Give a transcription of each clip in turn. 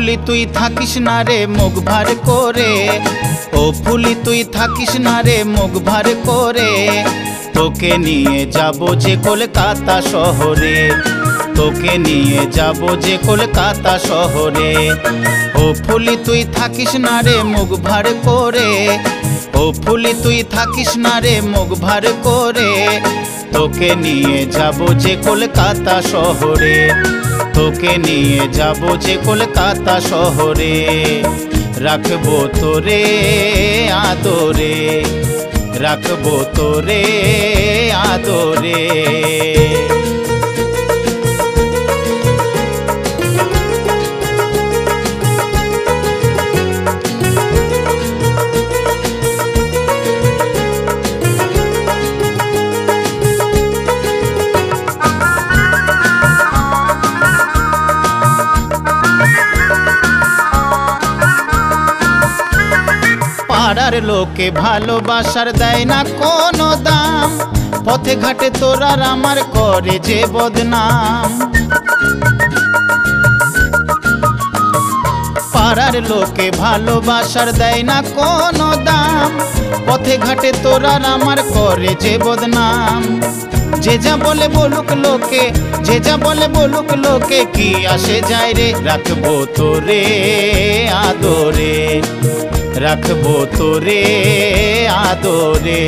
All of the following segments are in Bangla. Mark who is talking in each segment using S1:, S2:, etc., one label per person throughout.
S1: ফুলি তুই থাকিস না রে মুখ ভার করে, ও ফুলি তুই থাকিস না রে মুখ ভার করে, তোকে নিয়ে যাব যে কলকাতা শহরে, তোকে নিয়ে যাব যে কলকাতা শহরে। ও ফুলি তুই থাকিস না রে মুখ ভার করে, ও ফুলি তুই থাকিস না রে মুখ ভার করে, তোকে নিয়ে যাব যে কলকাতা শহরে, তোকে নিয়ে যাব যে কলকাতা শহরে। রাখবো তোরে আদরে, রাখবো তোরে আদরে। পাড়ার লোকে ভালোবাসার দেয় না কোনো দাম, পথে ঘাটে তোরার আমার করে যে বদনাম। পাড়ার লোকে ভালোবাসার দেয় না কোনো দাম, পথে ঘাটে তোরার আমার করে যে বদনাম। যে যা বলে বলুক লোকে, যে যা বলে বলুক লোকে, কি আসে যায় রে। রাখবো তোরে আদরে, রাখবো তোরে আদরে।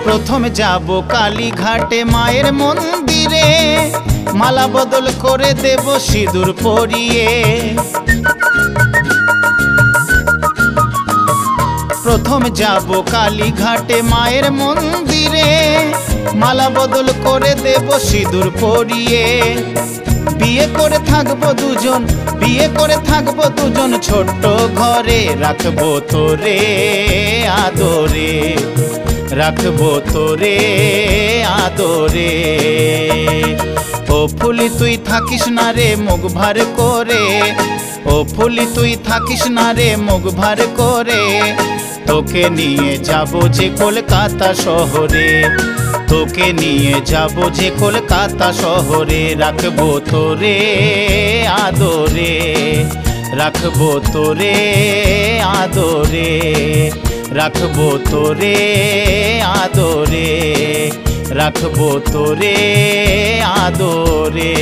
S1: প্রথমে যাব কালীঘাটে মায়ের মন্দিরে, মালা বদল করে দেব সিঁদুর পরিয়ে। প্রথমে যাব কালীঘাটে মায়ের মন্দিরে, মালা বদল করে দেব সিঁদুর পরিয়ে। বিয়ে করে থাকবো দুজন, বিয়ে করে থাকবো দুজন ছোট্ট ঘরে, রাখবো তোরে আদরে, রাখবো তোরে আদরে। ও ফুলি তুই থাকিস না রে মুখ ভার করে, ও ফুলি তুই থাকিস না রে মুখ ভার করে, তোকে নিয়ে যাব যে কলকাতা শহরে, তোকে নিয়ে যাব যে কলকাতা শহরে। রাখবো তোরে আদরে, রাখবো তোরে আদরে, রাখবো তোরে আদরে, রাখবো তোরে আদরে।